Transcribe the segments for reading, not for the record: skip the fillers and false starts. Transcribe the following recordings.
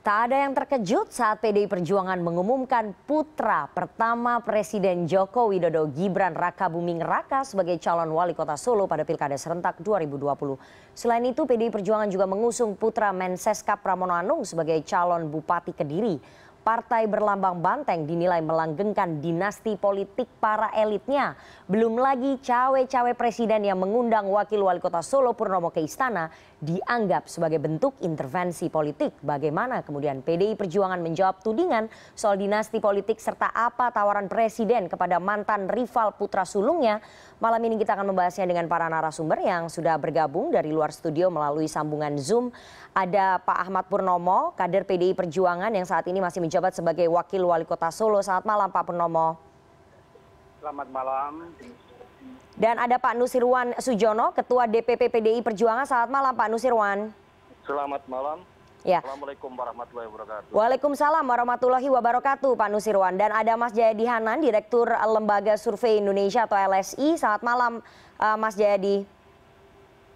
Tak ada yang terkejut saat PDI Perjuangan mengumumkan putra pertama Presiden Joko Widodo, Gibran Rakabuming Raka, sebagai calon wali kota Solo pada Pilkada serentak 2020. Selain itu, PDI Perjuangan juga mengusung putra Menseskap Pramono Anung sebagai calon Bupati Kediri. Partai berlambang banteng dinilai melanggengkan dinasti politik para elitnya. Belum lagi cawe-cawe presiden yang mengundang wakil wali kota Solo Purnomo ke istana dianggap sebagai bentuk intervensi politik. Bagaimana kemudian PDI Perjuangan menjawab tudingan soal dinasti politik serta apa tawaran presiden kepada mantan rival putra sulungnya? Malam ini kita akan membahasnya dengan para narasumber yang sudah bergabung dari luar studio melalui sambungan Zoom. Ada Pak Ahmad Purnomo, kader PDI Perjuangan yang saat ini masih menjabat sebagai wakil wali kota Solo. Selamat malam Pak Purnomo. Selamat malam. Dan ada Pak Nusirwan Sujono, Ketua DPP PDI Perjuangan. Selamat malam Pak Nusirwan. Selamat malam. Ya. Assalamualaikum warahmatullahi wabarakatuh. Waalaikumsalam warahmatullahi wabarakatuh Pak Nusirwan. Dan ada Mas Jayadi Hanan, Direktur Lembaga Survei Indonesia atau LSI. Selamat malam Mas Jayadi.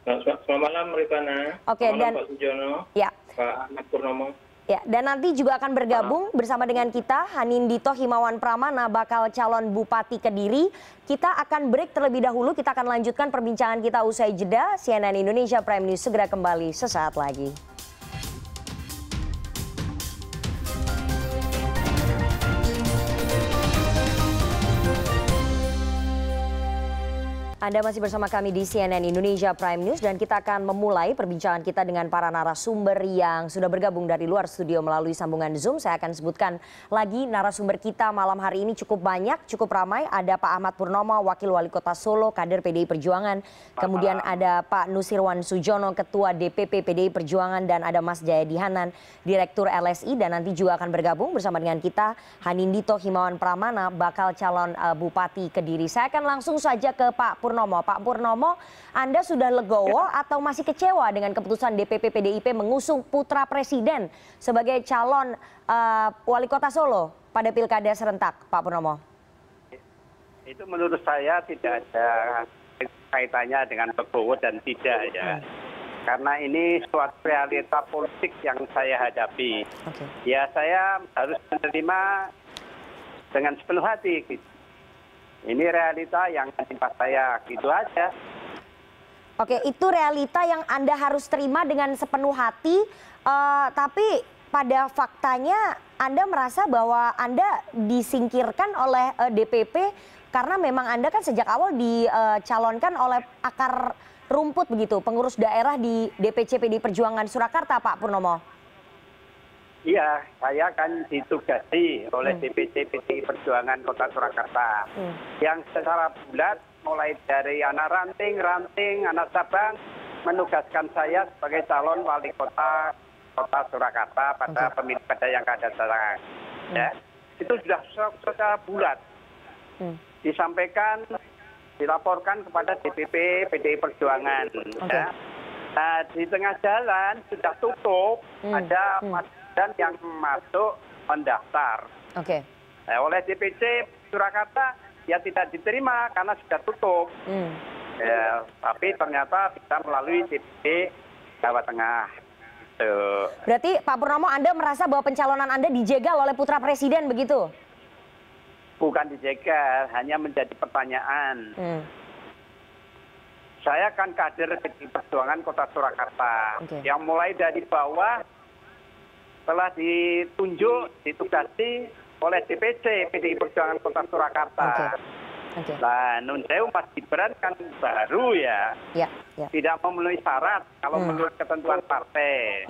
Selamat malam Rifana. Oke, selamat dan malam Pak Sujono, ya. Pak Ahmad Purnomo. Ya, dan nanti juga akan bergabung bersama dengan kita Hanindito Himawan Pramana, bakal calon Bupati Kediri. Kita akan break terlebih dahulu, kita akan lanjutkan perbincangan kita usai jeda. CNN Indonesia Prime News segera kembali sesaat lagi. Anda masih bersama kami di CNN Indonesia Prime News dan kita akan memulai perbincangan kita dengan para narasumber yang sudah bergabung dari luar studio melalui sambungan Zoom. Saya akan sebutkan lagi narasumber kita malam hari ini cukup banyak, cukup ramai. Ada Pak Ahmad Purnomo, Wakil Wali Kota Solo, kader PDI Perjuangan. Kemudian ada Pak Nusirwan Sujono, Ketua DPP PDI Perjuangan. Dan ada Mas Jayadi Hanan, Direktur LSI. Dan nanti juga akan bergabung bersama dengan kita Hanindito Himawan Pramana, bakal calon Bupati Kediri. Saya akan langsung saja ke Pak Purnomo. Pak Purnomo, Anda sudah legowo atau masih kecewa dengan keputusan DPP PDIP mengusung putra presiden sebagai calon wali kota Solo pada Pilkada serentak, Pak Purnomo? Itu menurut saya tidak ada kaitannya dengan legowo dan tidak ya. Karena ini suatu realita politik yang saya hadapi. Ya saya harus menerima dengan sepenuh hati gitu. Ini realita yang menimpa saya, gitu aja. Oke, itu realita yang Anda harus terima dengan sepenuh hati, tapi pada faktanya Anda merasa bahwa Anda disingkirkan oleh DPP karena memang Anda kan sejak awal dicalonkan oleh akar rumput begitu, pengurus daerah di DPC PDI Perjuangan Surakarta, Pak Purnomo. Iya, saya kan ditugasi oleh DPC PDI Perjuangan Kota Surakarta. Yang secara bulat mulai dari anak ranting, anak cabang menugaskan saya sebagai calon wali kota Kota Surakarta pada pemilu pada yang akan datang. Ya, itu sudah secara bulat disampaikan, dilaporkan kepada DPP PDI Perjuangan. Ya. Nah, di tengah jalan sudah tutup, ada dan yang masuk mendaftar. Oleh DPC Surakarta ya tidak diterima karena sudah tutup. Ya, tapi ternyata bisa melalui DPC Jawa Tengah. Berarti Pak Purnomo, Anda merasa bahwa pencalonan Anda dijegal oleh putra presiden begitu? Bukan dijegal, hanya menjadi pertanyaan. Saya kan kader PDI Perjuangan Kota Surakarta yang mulai dari bawah telah ditunjuk, ditugasi oleh DPC PDI Perjuangan Kota Surakarta. Nah, nun sewu Mas Gibran kan baru ya. Tidak memenuhi syarat kalau menurut ketentuan partai.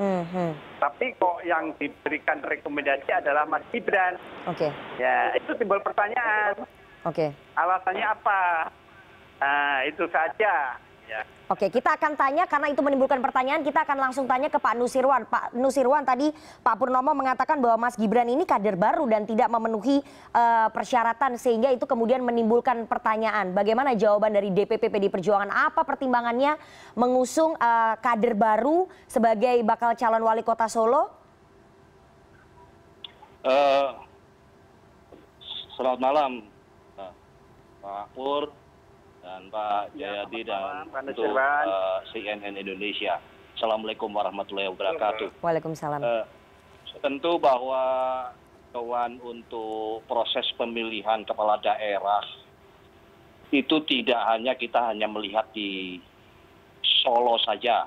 Tapi kok yang diberikan rekomendasi adalah Mas Gibran. Ya, itu timbul pertanyaan. Alasannya apa? Nah, itu saja. Ya. Oke, kita akan tanya karena itu menimbulkan pertanyaan, kita akan langsung tanya ke Pak Nusirwan. Pak Nusirwan, tadi Pak Purnomo mengatakan bahwa Mas Gibran ini kader baru dan tidak memenuhi persyaratan sehingga itu kemudian menimbulkan pertanyaan. Bagaimana jawaban dari DPP PDI Perjuangan? Apa pertimbangannya mengusung kader baru sebagai bakal calon wali kota Solo? Selamat malam Pak Pur dan Pak Jayadi dan untuk CNN Indonesia. Assalamualaikum warahmatullahi wabarakatuh. Waalaikumsalam. tentu bahwa kawan untuk proses pemilihan kepala daerah itu tidak hanya kita melihat di Solo saja.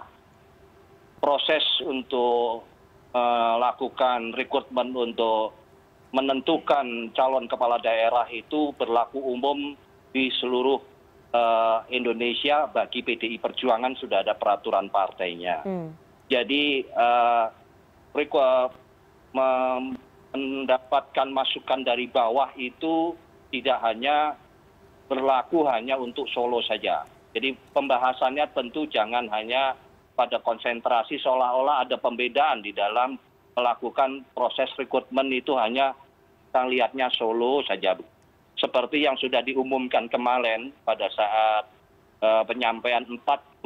Proses untuk melakukan rekrutmen untuk menentukan calon kepala daerah itu berlaku umum di seluruh Indonesia. Bagi PDI Perjuangan sudah ada peraturan partainya. Jadi mendapatkan masukan dari bawah itu tidak hanya berlaku hanya untuk Solo saja. Jadi pembahasannya tentu jangan hanya pada konsentrasi seolah-olah ada pembedaan di dalam melakukan proses rekrutmen itu hanya kita lihatnya Solo saja. Seperti yang sudah diumumkan kemarin pada saat penyampaian 45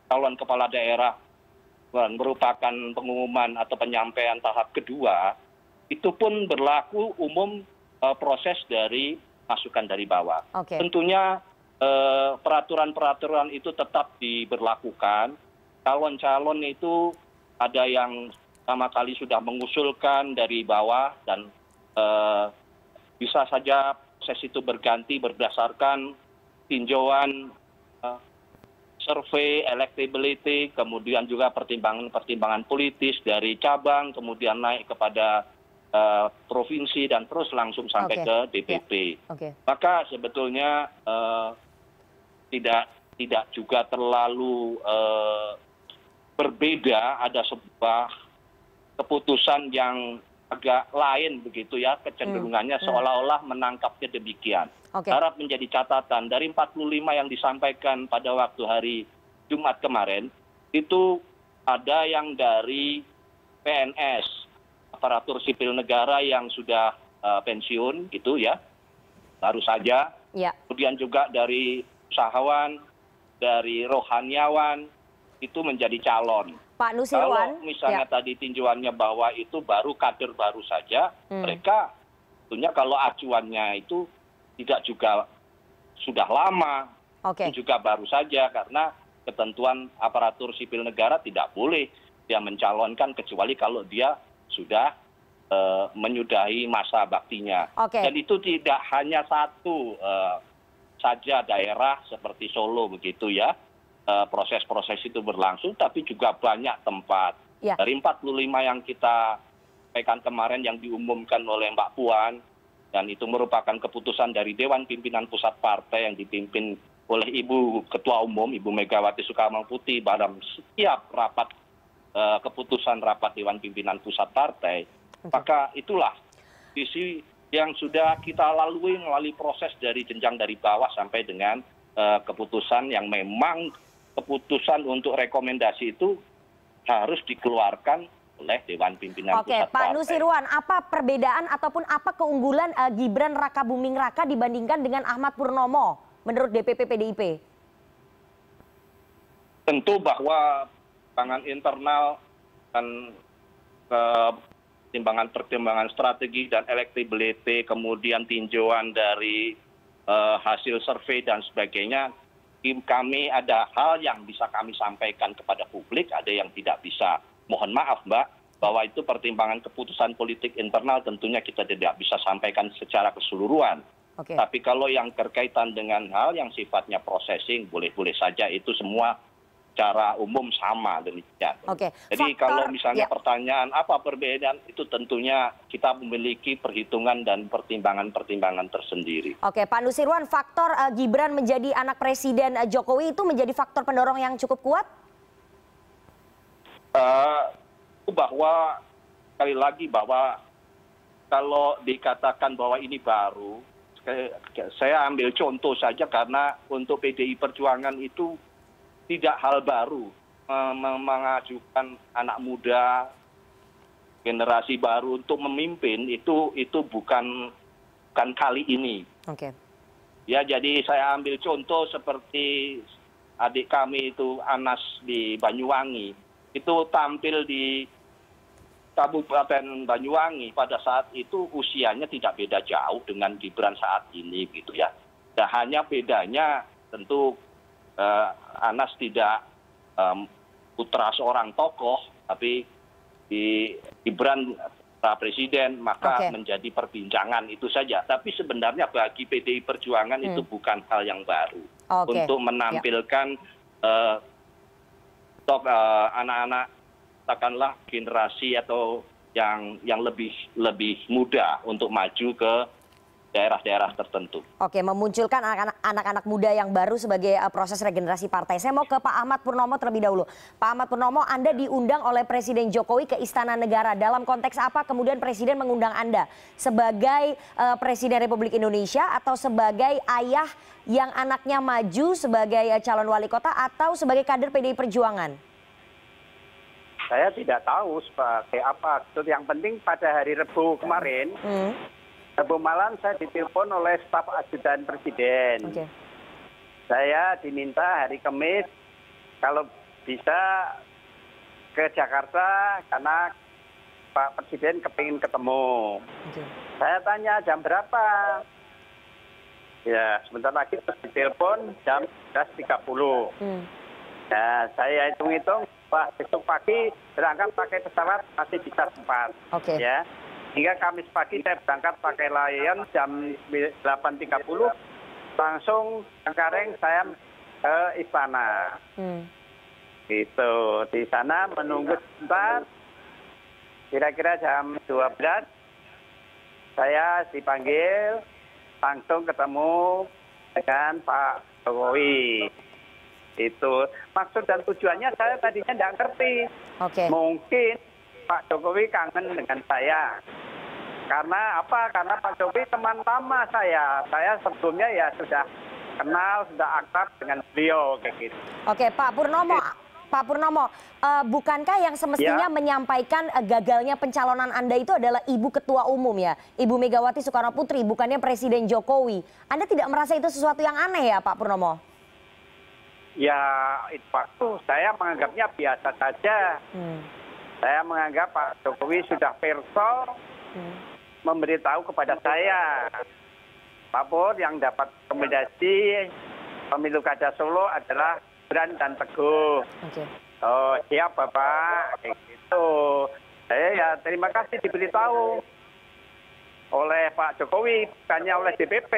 calon kepala daerah merupakan pengumuman atau penyampaian tahap kedua, itu pun berlaku umum proses dari masukan dari bawah. Tentunya peraturan-peraturan itu tetap diberlakukan. Calon-calon itu ada yang pertama kali sudah mengusulkan dari bawah dan bisa saja proses itu berganti berdasarkan tinjauan survei electability, kemudian juga pertimbangan-pertimbangan politis dari cabang, kemudian naik kepada provinsi dan terus langsung sampai ke DPP. Maka sebetulnya tidak juga terlalu berbeda, ada sebuah keputusan yang agak lain begitu ya, kecenderungannya seolah-olah menangkapnya demikian. Harap menjadi catatan dari 45 yang disampaikan pada waktu hari Jumat kemarin, itu ada yang dari PNS, aparatur sipil negara yang sudah pensiun gitu ya, baru saja. Kemudian juga dari usahawan, dari rohaniawan, itu menjadi calon. Pak Nusirwan, kalau misalnya tadi tinjauannya bahwa itu baru kader baru saja, mereka tentunya kalau acuannya itu tidak juga sudah lama, juga baru saja, karena ketentuan aparatur sipil negara tidak boleh dia mencalonkan kecuali kalau dia sudah menyudahi masa baktinya. Dan itu tidak hanya satu saja daerah seperti Solo begitu ya. Proses-proses itu berlangsung, tapi juga banyak tempat. Dari 45 yang kita sampaikan kemarin yang diumumkan oleh Mbak Puan, dan itu merupakan keputusan dari Dewan Pimpinan Pusat Partai yang dipimpin oleh Ibu Ketua Umum, Ibu Megawati Soekarnoputri, dalam setiap rapat keputusan rapat Dewan Pimpinan Pusat Partai. Maka itulah visi yang sudah kita lalui melalui proses dari jenjang dari bawah sampai dengan keputusan yang memang keputusan untuk rekomendasi itu harus dikeluarkan oleh Dewan Pimpinan Pusat Partai. Pak Nusirwan, apa perbedaan ataupun apa keunggulan Gibran Rakabuming Raka dibandingkan dengan Ahmad Purnomo menurut DPP PDIP? Tentu bahwa pertimbangan internal dan pertimbangan strategi dan electability, kemudian tinjauan dari hasil survei dan sebagainya, kami ada hal yang bisa kami sampaikan kepada publik, ada yang tidak bisa. Mohon maaf Mbak, bahwa itu pertimbangan keputusan politik internal tentunya kita tidak bisa sampaikan secara keseluruhan. Tapi kalau yang berkaitan dengan hal yang sifatnya processing, boleh-boleh saja itu semua secara umum sama demikian. Jadi kalau misalnya pertanyaan apa perbedaan, itu tentunya kita memiliki perhitungan dan pertimbangan-pertimbangan tersendiri. Pak Nusirwan, faktor Gibran menjadi anak Presiden Jokowi itu menjadi faktor pendorong yang cukup kuat? Bahwa sekali lagi bahwa kalau dikatakan bahwa ini baru, saya ambil contoh saja karena untuk PDI Perjuangan itu tidak hal baru mengajukan anak muda generasi baru untuk memimpin, itu bukan kali ini. Ya, jadi saya ambil contoh seperti adik kami itu Anas di Banyuwangi, itu tampil di Kabupaten Banyuwangi pada saat itu usianya tidak beda jauh dengan Gibran saat ini gitu ya. Nah, hanya bedanya tentu Anas tidak putra seorang tokoh, tapi di Gibran Presiden, maka menjadi perbincangan itu saja. Tapi sebenarnya bagi PDI Perjuangan itu bukan hal yang baru untuk menampilkan anak-anak, katakanlah generasi atau yang lebih muda untuk maju ke daerah-daerah tertentu. Oke, memunculkan anak-anak muda yang baru sebagai proses regenerasi partai. Saya mau ke Pak Ahmad Purnomo terlebih dahulu. Pak Ahmad Purnomo, Anda diundang oleh Presiden Jokowi ke Istana Negara. Dalam konteks apa kemudian Presiden mengundang Anda? Sebagai Presiden Republik Indonesia atau sebagai ayah yang anaknya maju sebagai calon wali kota atau sebagai kader PDI Perjuangan? Saya tidak tahu sebagai apa. Yang penting pada hari Rabu kemarin, Rabu malam saya ditelepon oleh staf ajudan Presiden. Saya diminta hari Kamis kalau bisa ke Jakarta karena Pak Presiden kepingin ketemu. Saya tanya jam berapa? Ya sebentar lagi terus ditelepon jam 11.30. Nah saya hitung-hitung, wah besok pagi berangkat pakai pesawat masih bisa sempat. Ya. Hingga Kamis pagi saya berangkat pakai Lion jam 8.30, langsung Cengkareng saya ke istana. Gitu. Di sana menunggu sebentar, kira-kira jam 12, saya dipanggil, langsung ketemu dengan Pak Jokowi. Itu maksud dan tujuannya saya tadinya tidak ngerti. Mungkin Pak Jokowi kangen dengan saya. Karena apa? Karena Pak Jokowi teman lama saya. Saya sebelumnya ya sudah kenal, sudah akrab dengan beliau kayak gitu. Oke, Pak Purnomo, bukankah yang semestinya menyampaikan gagalnya pencalonan Anda itu adalah Ibu Ketua Umum ya, Ibu Megawati Soekarno Putri, bukannya Presiden Jokowi? Anda tidak merasa itu sesuatu yang aneh ya, Pak Purnomo? Ya, itu waktu saya menganggapnya biasa saja. Saya menganggap Pak Jokowi sudah personal memberitahu kepada saya, Pak Pur yang dapat rekomendasi pemilu Kada Solo adalah Gibran dan Teguh. Oh siap Bapak, kayak gitu. Saya ya terima kasih diberitahu oleh Pak Jokowi, bukannya oleh DPP.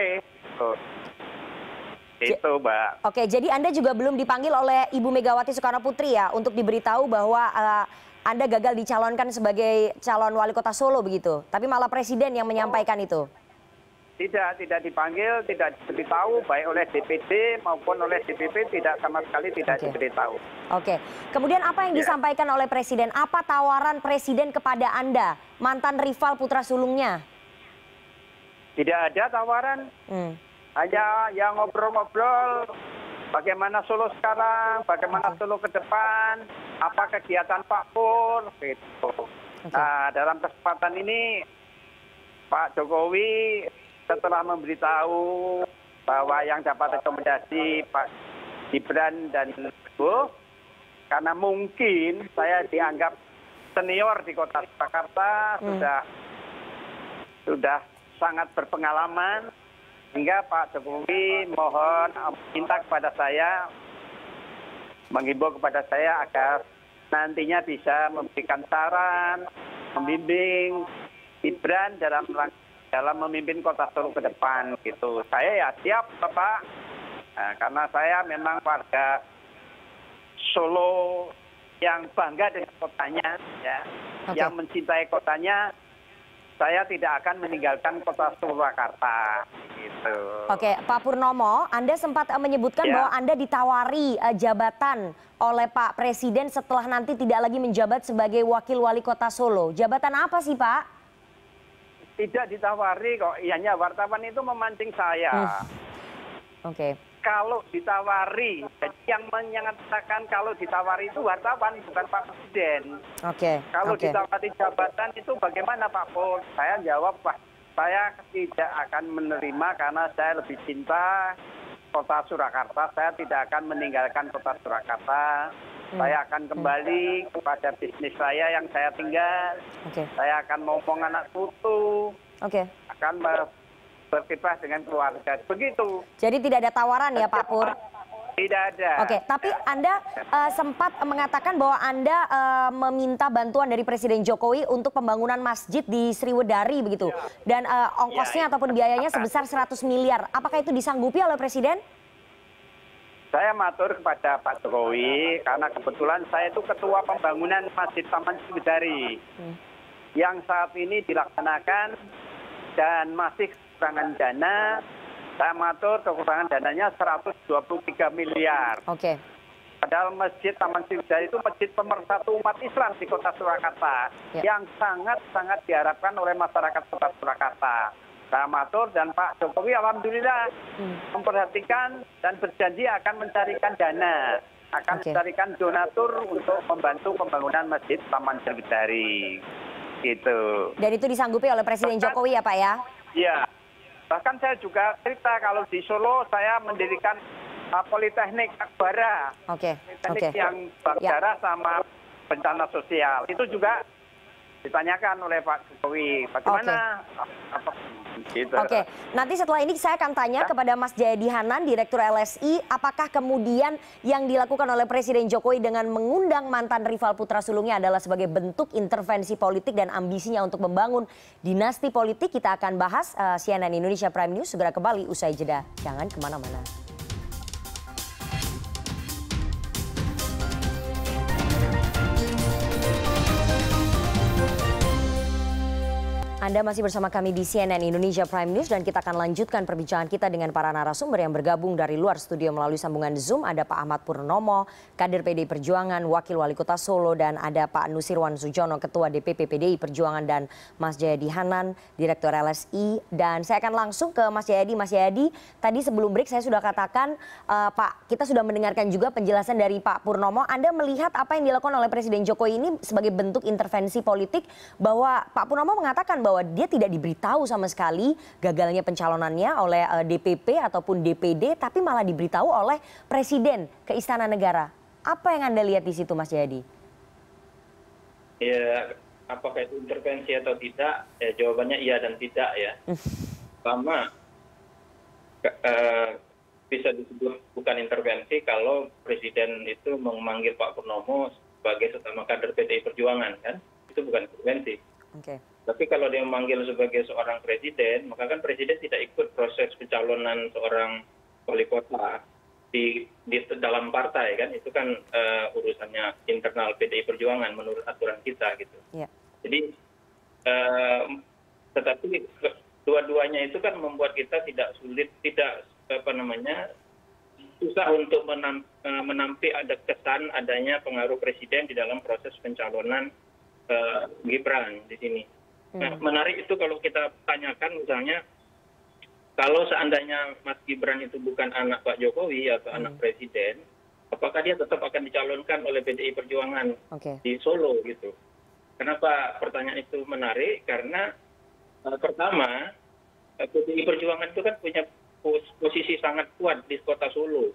Itu Mbak. Oke, jadi Anda juga belum dipanggil oleh Ibu Megawati Soekarno Putri ya untuk diberitahu bahwa Anda gagal dicalonkan sebagai calon wali kota Solo begitu, tapi malah Presiden yang menyampaikan itu? Tidak dipanggil, tidak diberitahu baik oleh DPD maupun oleh DPP, tidak sama sekali tidak diberitahu. Oke, kemudian apa yang disampaikan oleh Presiden? Apa tawaran Presiden kepada Anda, mantan rival putra sulungnya? Tidak ada tawaran, hanya yang ngobrol-ngobrol. Bagaimana Solo sekarang, bagaimana Solo ke depan, apa kegiatan Pak Pur, gitu. Nah, dalam kesempatan ini Pak Jokowi setelah memberitahu bahwa yang dapat rekomendasi Pak Gibran dan Teguh, karena mungkin saya dianggap senior di Kota Surakarta, sudah sangat berpengalaman. Hingga Pak Jokowi mohon minta kepada saya, menghimbau kepada saya agar nantinya bisa memberikan saran, membimbing Gibran dalam memimpin Kota Solo ke depan gitu. Saya ya siap Bapak, nah, karena saya memang warga Solo yang bangga dengan kotanya, ya, yang mencintai kotanya. Saya tidak akan meninggalkan Kota Surakarta. Gitu. Oke, Pak Purnomo, Anda sempat menyebutkan bahwa Anda ditawari jabatan oleh Pak Presiden setelah nanti tidak lagi menjabat sebagai Wakil Wali Kota Solo. Jabatan apa sih Pak? Tidak ditawari kok, hanya wartawan itu memancing saya. Kalau ditawari, jadi yang menyatakan kalau ditawari itu wartawan, bukan Pak Presiden. Kalau ditawari jabatan itu bagaimana Pak Pur? Saya jawab, Pak, saya tidak akan menerima karena saya lebih cinta Kota Surakarta. Saya tidak akan meninggalkan Kota Surakarta. Saya akan kembali kepada bisnis saya yang saya tinggal. Saya akan ngomong anak putu. Akan berkiprah dengan keluarga. Begitu. Jadi tidak ada tawaran ya Pak Pur? Tidak ada. Oke, tapi Anda sempat mengatakan bahwa Anda meminta bantuan dari Presiden Jokowi untuk pembangunan masjid di Sriwedari begitu. Dan ongkosnya ataupun biayanya sebesar 100 miliar. Apakah itu disanggupi oleh Presiden? Saya matur kepada Pak Jokowi karena kebetulan saya itu ketua pembangunan Masjid Taman Sriwedari yang saat ini dilaksanakan dan masih kekurangan dana. Saya matur kekurangan dananya 123 miliar. Oke. Padahal Masjid Taman Sriwedari itu masjid pemersatu umat Islam di Kota Surakarta yang sangat-sangat diharapkan oleh masyarakat Kota Surakarta. Saya matur dan Pak Jokowi alhamdulillah memperhatikan dan berjanji akan mencarikan dana, akan mencarikan donatur untuk membantu pembangunan Masjid Taman Sriwedari. Gitu. Dan itu disanggupi oleh Presiden Jokowi ya Pak ya? Iya. Bahkan saya juga cerita kalau di Solo saya mendirikan Politeknik Akbara. Politeknik yang berdarah sama bencana sosial. Itu juga ditanyakan oleh Pak Jokowi. Bagaimana? Gitu. Oke, nanti setelah ini saya akan tanya kepada Mas Jayadi Hanan, Direktur LSI, apakah kemudian yang dilakukan oleh Presiden Jokowi dengan mengundang mantan rival putra sulungnya adalah sebagai bentuk intervensi politik dan ambisinya untuk membangun dinasti politik. Kita akan bahas CNN Indonesia Prime News segera kembali usai jeda. Jangan kemana-mana. Anda masih bersama kami di CNN Indonesia Prime News dan kita akan lanjutkan perbincangan kita dengan para narasumber yang bergabung dari luar studio melalui sambungan Zoom. Ada Pak Ahmad Purnomo, kader PDI Perjuangan, Wakil Wali Kota Solo, dan ada Pak Nusirwan Sujono, Ketua DPP PDI Perjuangan, dan Mas Jayadi Hanan, Direktur LSI. Dan saya akan langsung ke Mas Jayadi. Mas Jayadi, tadi sebelum break saya sudah katakan, Pak, kita sudah mendengarkan juga penjelasan dari Pak Purnomo. Anda melihat apa yang dilakukan oleh Presiden Jokowi ini sebagai bentuk intervensi politik, bahwa Pak Purnomo mengatakan bahwa dia tidak diberitahu sama sekali gagalnya pencalonannya oleh DPP ataupun DPD, tapi malah diberitahu oleh Presiden ke Istana Negara. Apa yang Anda lihat di situ, Mas Jayadi? Ya, apakah itu intervensi atau tidak? Ya, jawabannya iya dan tidak ya. Pertama, bisa disebut bukan intervensi kalau Presiden itu memanggil Pak Purnomo sebagai sesama kader PDI Perjuangan, kan? Itu bukan intervensi. Tapi kalau dia memanggil sebagai seorang presiden, maka kan presiden tidak ikut proses pencalonan seorang wali kota di dalam partai, kan? Itu kan urusannya internal PDI Perjuangan menurut aturan kita gitu. Jadi tetapi dua-duanya itu kan membuat kita tidak susah untuk menampik ada kesan adanya pengaruh presiden di dalam proses pencalonan Gibran di sini. Nah, menarik itu kalau kita tanyakan misalnya, kalau seandainya Mas Gibran itu bukan anak Pak Jokowi atau anak presiden, apakah dia tetap akan dicalonkan oleh PDI Perjuangan di Solo gitu? Kenapa pertanyaan itu menarik? Karena pertama, PDI Perjuangan itu kan punya posisi sangat kuat di kota Solo.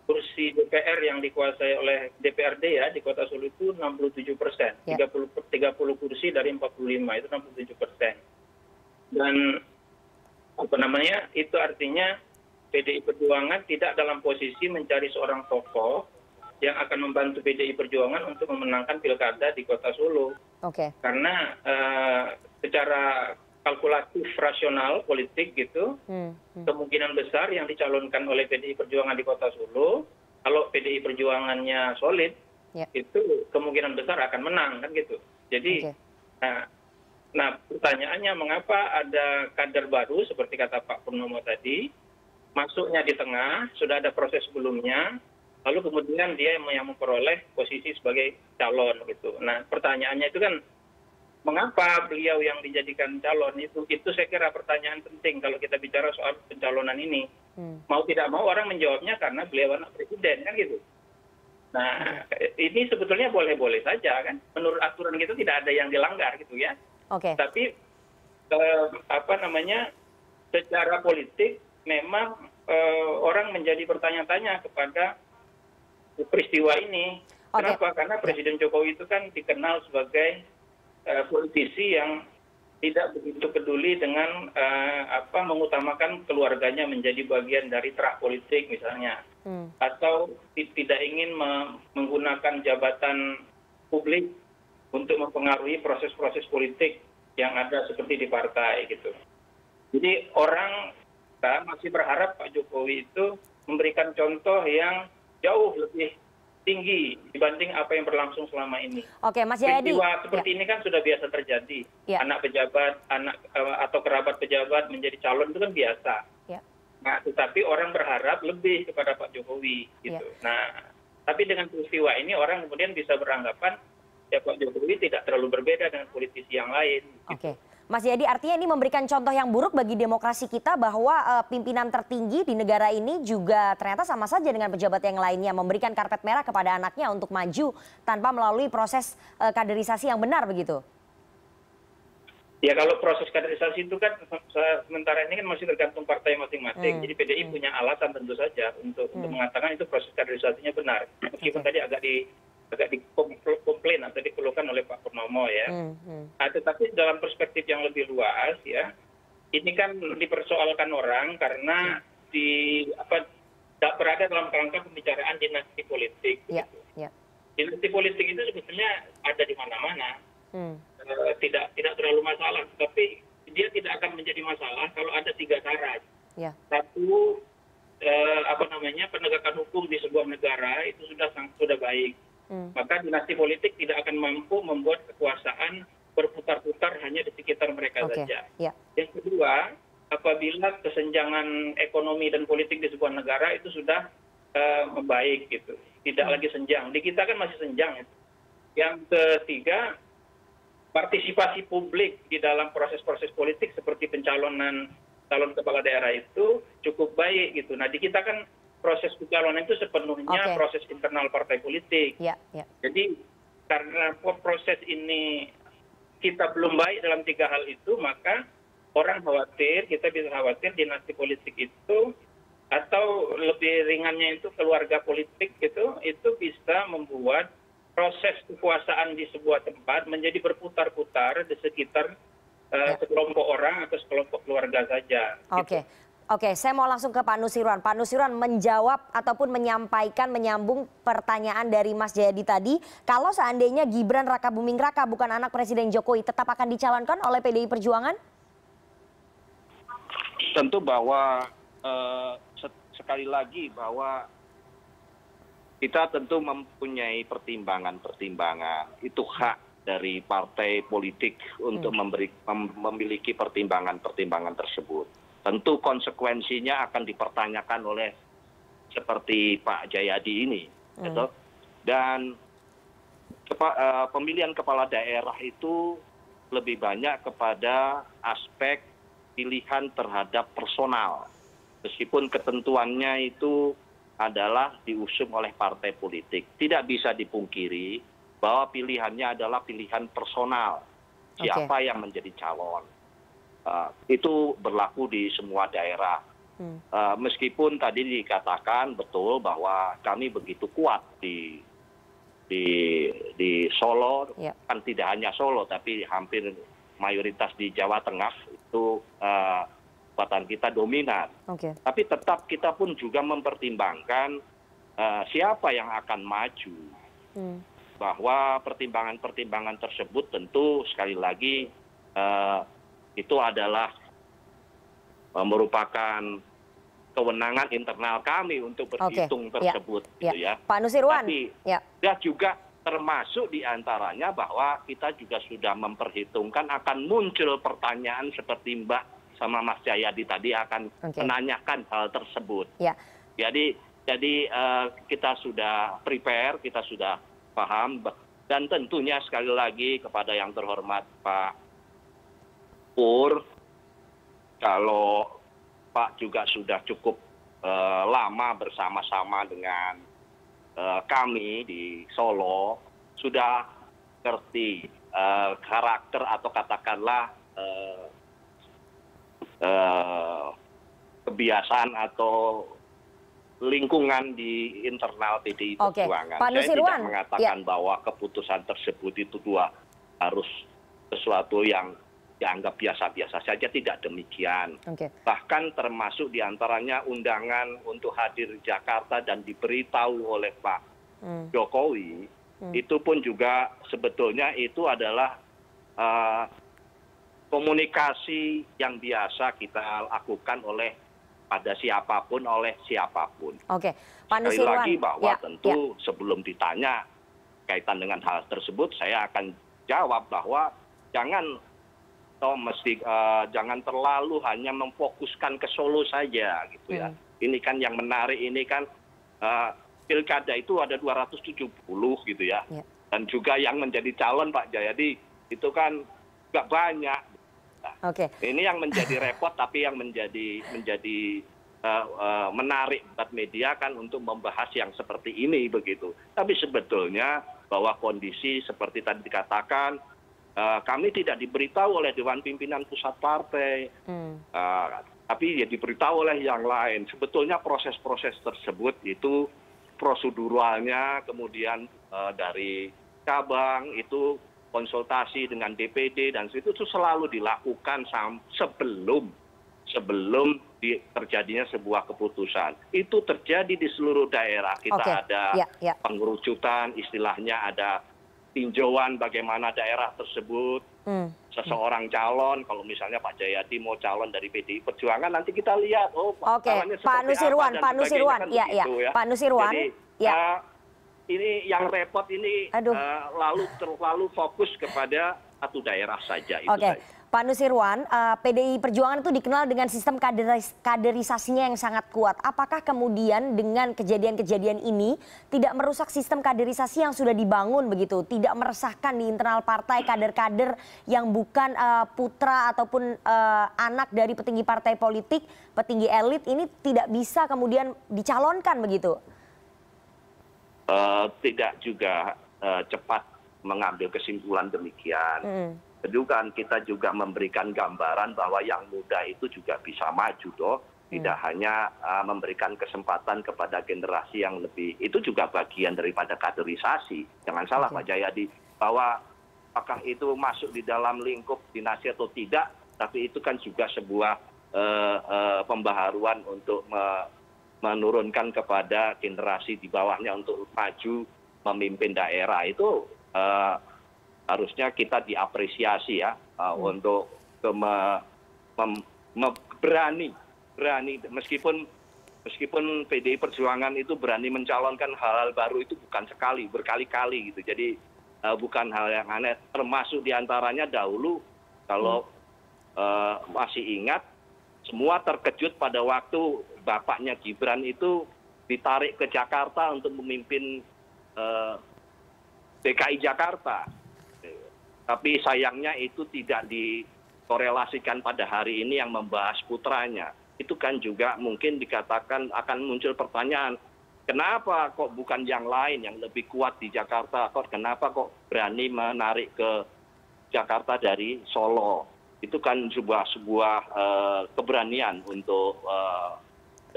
Kursi DPR yang dikuasai oleh DPRD ya di kota Solo itu 67%, 30 kursi dari 45 itu 67%. Dan itu artinya PDI Perjuangan tidak dalam posisi mencari seorang tokoh yang akan membantu PDI Perjuangan untuk memenangkan pilkada di kota Solo. Karena secara kalkulatif rasional politik gitu, kemungkinan besar yang dicalonkan oleh PDI Perjuangan di kota Solo, kalau PDI Perjuangannya solid, itu kemungkinan besar akan menang kan gitu. Jadi, nah pertanyaannya mengapa ada kader baru seperti kata Pak Purnomo tadi, masuknya di tengah, sudah ada proses sebelumnya, lalu kemudian dia yang memperoleh posisi sebagai calon gitu. Nah pertanyaannya itu kan, mengapa beliau yang dijadikan calon itu saya kira pertanyaan penting kalau kita bicara soal pencalonan ini. Mau tidak mau orang menjawabnya karena beliau anak presiden kan gitu. Nah ini sebetulnya boleh-boleh saja kan. Menurut aturan kita tidak ada yang dilanggar gitu ya. Tapi secara politik memang orang menjadi bertanya-tanya kepada peristiwa ini. Kenapa? Karena Presiden Jokowi itu kan dikenal sebagai politisi yang tidak begitu peduli dengan mengutamakan keluarganya menjadi bagian dari terak politik misalnya. atau tidak ingin menggunakan jabatan publik untuk mempengaruhi proses-proses politik yang ada seperti di partai gitu. Jadi orang kita masih berharap Pak Jokowi itu memberikan contoh yang jauh lebih tinggi dibanding apa yang berlangsung selama ini. Oke, Mas Jayadi. Peristiwa seperti ini kan sudah biasa terjadi. Anak pejabat, atau kerabat pejabat menjadi calon itu kan biasa. Nah, tetapi orang berharap lebih kepada Pak Jokowi gitu. Nah, tapi dengan peristiwa ini orang kemudian bisa beranggapan ya Pak Jokowi tidak terlalu berbeda dengan politisi yang lain. Gitu. Oke. Mas Jayadi, artinya ini memberikan contoh yang buruk bagi demokrasi kita bahwa pimpinan tertinggi di negara ini juga ternyata sama saja dengan pejabat yang lainnya memberikan karpet merah kepada anaknya untuk maju tanpa melalui proses kaderisasi yang benar begitu. Ya kalau proses kaderisasi itu kan sementara ini kan masih tergantung partai masing-masing. Jadi PDI punya alasan tentu saja untuk mengatakan itu proses kaderisasinya benar. Meskipun tadi agak dikomplain atau dikeluhkan oleh Pak Purnomo ya. Nah, tetapi dalam perspektif yang lebih luas ya, ini kan dipersoalkan orang karena tidak berada dalam kerangka pembicaraan dinasti politik. Dinasti politik itu sebetulnya ada di mana-mana. Tidak terlalu masalah, tapi dia tidak akan menjadi masalah kalau ada 3 syarat. Satu, penegakan hukum di sebuah negara itu sudah baik. Maka dinasti politik tidak akan mampu membuat kekuasaan berputar-putar hanya di sekitar mereka saja. Yang kedua, apabila kesenjangan ekonomi dan politik di sebuah negara itu sudah membaik gitu, tidak lagi senjang. Di kita kan masih senjang. Yang ketiga, partisipasi publik di dalam proses-proses politik seperti pencalonan calon kepala daerah itu cukup baik gitu. Nah di kita kan proses pencalonan itu sepenuhnya proses internal partai politik. Jadi karena proses ini kita belum baik dalam 3 hal itu, maka orang khawatir, kita bisa khawatir dinasti politik itu atau lebih ringannya itu keluarga politik itu bisa membuat proses kekuasaan di sebuah tempat menjadi berputar-putar di sekitar sekelompok orang atau sekelompok keluarga saja. Oke, saya mau langsung ke Pak Nusirwan. Pak Nusirwan menjawab ataupun menyampaikan, menyambung pertanyaan dari Mas Jayadi tadi. Kalau seandainya Gibran Rakabuming Raka bukan anak Presiden Jokowi, tetap akan dicalonkan oleh PDI Perjuangan? Tentu bahwa sekali lagi bahwa kita tentu mempunyai pertimbangan-pertimbangan. Itu hak dari partai politik untuk memiliki pertimbangan-pertimbangan tersebut. Tentu konsekuensinya akan dipertanyakan oleh seperti Pak Jayadi ini. Gitu. Dan pemilihan kepala daerah itu lebih banyak kepada aspek pilihan terhadap personal. Meskipun ketentuannya itu adalah diusung oleh partai politik. Tidak bisa dipungkiri bahwa pilihannya adalah pilihan personal. Siapa yang menjadi calon. Itu berlaku di semua daerah. Meskipun tadi dikatakan betul bahwa kami begitu kuat di Solo, kan tidak hanya Solo, tapi hampir mayoritas di Jawa Tengah itu kekuatan kita dominan. Tapi tetap kita pun juga mempertimbangkan siapa yang akan maju. Bahwa pertimbangan-pertimbangan tersebut tentu sekali lagi itu adalah merupakan kewenangan internal kami untuk berhitung tersebut. Gitu ya. Pak Nusirwan. Tapi juga termasuk diantaranya bahwa kita juga sudah memperhitungkan akan muncul pertanyaan seperti Mbak sama Mas Jayadi tadi akan menanyakan hal tersebut. Jadi kita sudah prepare, kita sudah paham, dan tentunya sekali lagi kepada yang terhormat Pak Pur, kalau Pak juga sudah cukup lama bersama-sama dengan kami di Solo, sudah ngerti karakter atau katakanlah kebiasaan atau lingkungan di internal PDI Perjuangan. Pak Nusirwan, saya tidak mengatakan bahwa keputusan tersebut itu harus sesuatu yang dianggap biasa-biasa saja, tidak demikian. Bahkan termasuk diantaranya undangan untuk hadir di Jakarta dan diberitahu oleh Pak Jokowi, itu pun juga sebetulnya itu adalah komunikasi yang biasa kita lakukan pada siapapun, oleh siapapun. Pak Sekali lagi bahwa tentu sebelum ditanya kaitan dengan hal tersebut, saya akan jawab bahwa jangan terlalu hanya memfokuskan ke Solo saja gitu ya. Ini kan yang menarik, ini kan pilkada itu ada 270 gitu ya. Dan juga yang menjadi calon Pak Jayadi itu kan nggak banyak. Ini yang menjadi repot, tapi yang menjadi menarik buat media kan untuk membahas yang seperti ini begitu. Tapi sebetulnya bahwa kondisi seperti tadi dikatakan, kami tidak diberitahu oleh Dewan Pimpinan Pusat Partai, tapi ya diberitahu oleh yang lain. Sebetulnya proses-proses tersebut itu proseduralnya, kemudian dari cabang itu konsultasi dengan DPD dan itu selalu dilakukan sebelum terjadinya sebuah keputusan. Itu terjadi di seluruh daerah. Kita ada pengerucutan, istilahnya ada tinjauan bagaimana daerah tersebut, seseorang calon, kalau misalnya Pak Jayadi mau calon dari PDI Perjuangan, nanti kita lihat, Pak Nusirwan, ini yang repot ini terlalu fokus kepada satu daerah saja. Pak Nusirwan, PDI Perjuangan itu dikenal dengan sistem kaderisasinya yang sangat kuat. Apakah kemudian dengan kejadian-kejadian ini tidak merusak sistem kaderisasi yang sudah dibangun begitu? Tidak meresahkan di internal partai kader-kader yang bukan putra ataupun anak dari petinggi partai politik, petinggi elit ini tidak bisa kemudian dicalonkan begitu? Tidak juga cepat mengambil kesimpulan demikian. Juga kita juga memberikan gambaran bahwa yang muda itu juga bisa maju toh, tidak hanya memberikan kesempatan kepada generasi yang lebih, itu juga bagian daripada kaderisasi. Jangan salah Pak Jayadi, bahwa apakah itu masuk di dalam lingkup dinasti atau tidak, tapi itu kan juga sebuah pembaharuan untuk menurunkan kepada generasi di bawahnya untuk maju memimpin daerah. Itu harusnya kita diapresiasi ya, untuk berani meskipun PDI Perjuangan itu berani mencalonkan hal-hal baru itu bukan sekali, berkali-kali gitu. Jadi bukan hal yang aneh, termasuk diantaranya dahulu kalau masih ingat, semua terkejut pada waktu bapaknya Gibran itu ditarik ke Jakarta untuk memimpin DKI Jakarta. Tapi sayangnya itu tidak dikorelasikan pada hari ini yang membahas putranya. Itu kan juga mungkin dikatakan akan muncul pertanyaan, kenapa kok bukan yang lain yang lebih kuat di Jakarta? Kenapa kok berani menarik ke Jakarta dari Solo? Itu kan sebuah keberanian untuk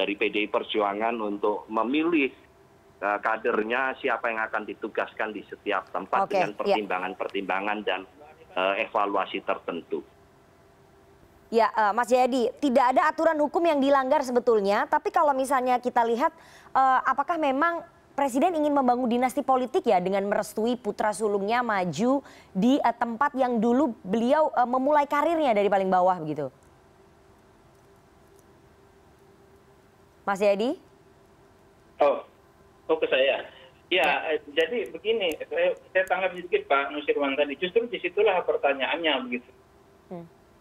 dari PDI Perjuangan untuk memilih kadernya siapa yang akan ditugaskan di setiap tempat dengan pertimbangan-pertimbangan dan evaluasi tertentu. Ya, Mas Jayadi, tidak ada aturan hukum yang dilanggar sebetulnya, tapi kalau misalnya kita lihat, apakah memang Presiden ingin membangun dinasti politik ya dengan merestui putra sulungnya maju di tempat yang dulu beliau memulai karirnya dari paling bawah begitu? Mas Jayadi? Oh ke saya. Ya, jadi begini, saya tanggapi sedikit Pak Nusirwan tadi. Justru disitulah pertanyaannya begitu.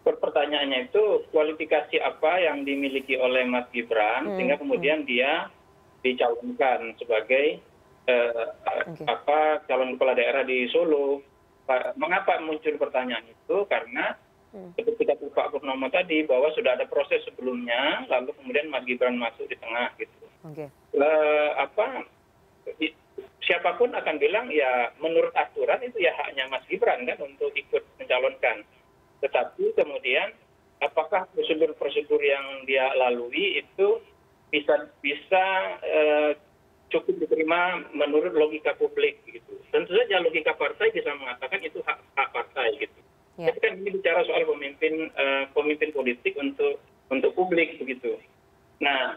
Pertanyaannya itu kualifikasi apa yang dimiliki oleh Mas Gibran sehingga kemudian dia dicalonkan sebagai calon kepala daerah di Solo. Mengapa muncul pertanyaan itu? Karena seperti kata Pak Purnomo tadi bahwa sudah ada proses sebelumnya, lalu kemudian Mas Gibran masuk di tengah gitu. Siapapun akan bilang ya menurut aturan itu ya haknya Mas Gibran kan untuk ikut mencalonkan. Tetapi kemudian apakah prosedur-prosedur yang dia lalui itu bisa cukup diterima menurut logika publik gitu. Tentu saja logika partai bisa mengatakan itu hak partai gitu. Jadi kan ini bicara soal pemimpin politik untuk publik begitu. Nah,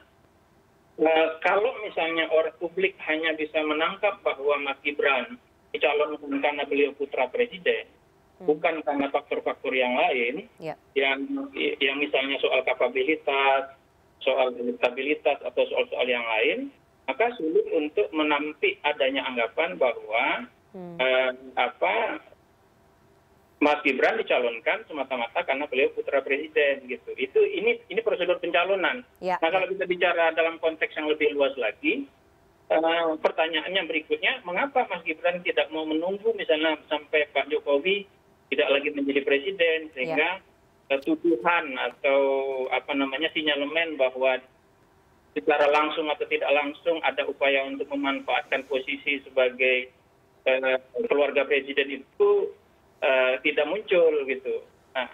kalau misalnya orang publik hanya bisa menangkap bahwa Mas Gibran dicalonkan karena beliau putra presiden, bukan karena faktor-faktor yang lain, yang misalnya soal kapabilitas, soal elektabilitas atau soal-soal yang lain, maka sulit untuk menampik adanya anggapan bahwa Mas Gibran dicalonkan semata-mata karena beliau putra presiden gitu. Ini prosedur pencalonan. Nah, kalau kita bicara dalam konteks yang lebih luas lagi, pertanyaannya berikutnya, mengapa Mas Gibran tidak mau menunggu misalnya sampai Pak Jokowi tidak lagi menjadi presiden, sehingga tuduhan atau sinyalemen bahwa secara langsung atau tidak langsung ada upaya untuk memanfaatkan posisi sebagai keluarga presiden itu tidak muncul gitu. Nah,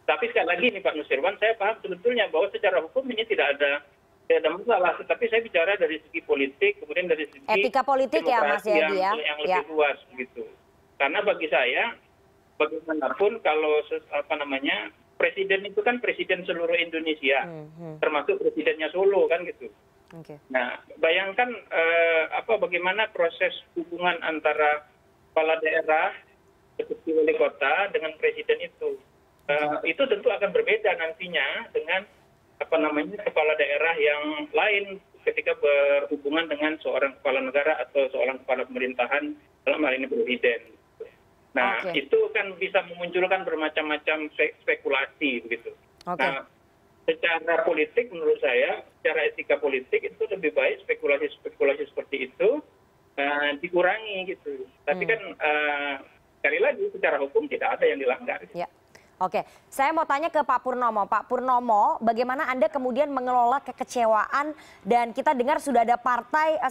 tapi sekali lagi nih Pak Nusirwan, saya paham sebetulnya bahwa secara hukum ini tidak ada masalah, tetapi saya bicara dari segi politik, kemudian dari segi etika politik ya Mas Yadi ya, yang lebih luas gitu. Karena bagi saya bagaimanapun kalau presiden itu kan presiden seluruh Indonesia, termasuk presidennya Solo kan gitu. Nah, bayangkan bagaimana proses hubungan antara kepala daerah seperti wali kota dengan presiden itu tentu akan berbeda nantinya dengan kepala daerah yang lain ketika berhubungan dengan seorang kepala negara atau seorang kepala pemerintahan, dalam hal ini presiden. Nah, itu kan bisa memunculkan bermacam-macam spekulasi begitu. Nah, secara politik menurut saya, secara etika politik itu lebih baik spekulasi seperti itu dikurangi gitu. Tapi kan sekali lagi secara hukum tidak ada yang dilanggar. Oke, saya mau tanya ke Pak Purnomo. Pak Purnomo, bagaimana Anda kemudian mengelola kekecewaan dan kita dengar sudah ada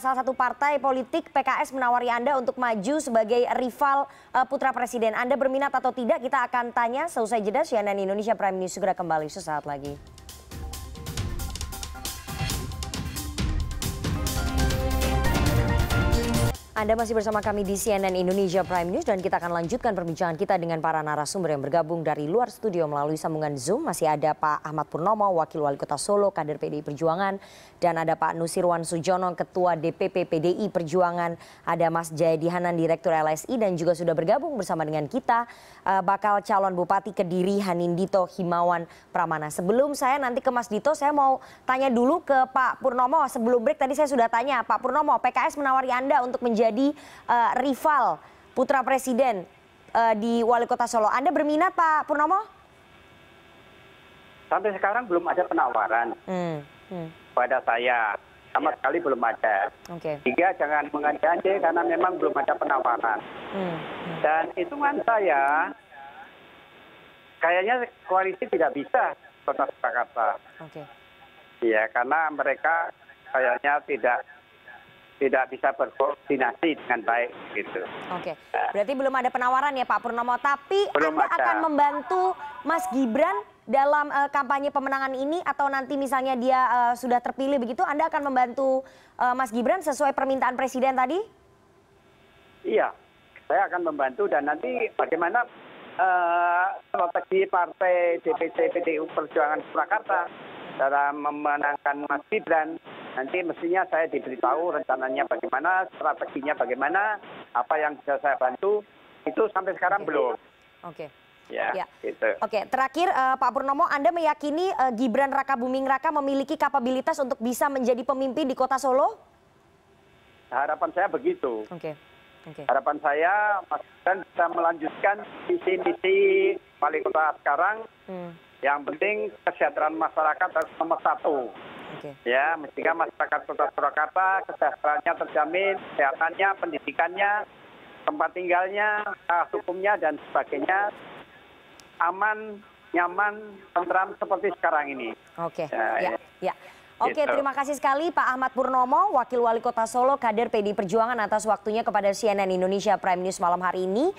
salah satu partai politik PKS menawari Anda untuk maju sebagai rival putra presiden. Anda berminat atau tidak? Kita akan tanya seusai jeda. CNN Indonesia Prime News segera kembali sesaat lagi. Anda masih bersama kami di CNN Indonesia Prime News dan kita akan lanjutkan perbincangan kita dengan para narasumber yang bergabung dari luar studio melalui sambungan Zoom. Masih ada Pak Ahmad Purnomo, Wakil Wali Kota Solo, kader PDI Perjuangan. Dan ada Pak Nusirwan Sujono, Ketua DPP PDI Perjuangan. Ada Mas Jayadi Hanan, Direktur LSI dan juga sudah bergabung bersama dengan kita bakal calon Bupati Kediri Hanindito Himawan Pramana. Sebelum saya nanti ke Mas Dito, saya mau tanya dulu ke Pak Purnomo. Sebelum break tadi saya sudah tanya, Pak Purnomo, PKS menawari Anda untuk menjadi rival putra presiden di Wali Kota Solo. Anda berminat Pak Purnomo? Sampai sekarang belum ada penawaran pada saya. Sama sekali belum ada. Tiga, jangan mengandai karena memang belum ada penawaran. Dan hitungan saya, kayaknya koalisi tidak bisa Kota Surakarta. Ya, karena mereka kayaknya tidak bisa berkoordinasi dengan baik gitu. Berarti belum ada penawaran ya Pak Purnomo. Tapi Anda akan membantu Mas Gibran dalam kampanye pemenangan ini atau nanti misalnya dia sudah terpilih begitu, Anda akan membantu Mas Gibran sesuai permintaan Presiden tadi? Iya, saya akan membantu dan nanti bagaimana strategi partai DPC PDI Perjuangan Surakarta dalam memenangkan Mas Gibran. Nanti mestinya saya diberitahu rencananya bagaimana, strateginya bagaimana, apa yang bisa saya bantu, itu sampai sekarang belum. Gitu. Terakhir Pak Purnomo, Anda meyakini Gibran Rakabuming Raka memiliki kapabilitas untuk bisa menjadi pemimpin di Kota Solo? Harapan saya begitu. Harapan saya Mas Gibran bisa melanjutkan visi-misi wali kota sekarang. Yang penting kesejahteraan masyarakat harus nomor satu. Ya, mestinya masyarakat Kota Surakarta kesejahteraannya terjamin, kesehatannya, pendidikannya, tempat tinggalnya, hukumnya dan sebagainya aman, nyaman, tentram seperti sekarang ini. Terima kasih sekali Pak Ahmad Purnomo, Wakil Wali Kota Solo, kader PDI Perjuangan atas waktunya kepada CNN Indonesia Prime News malam hari ini.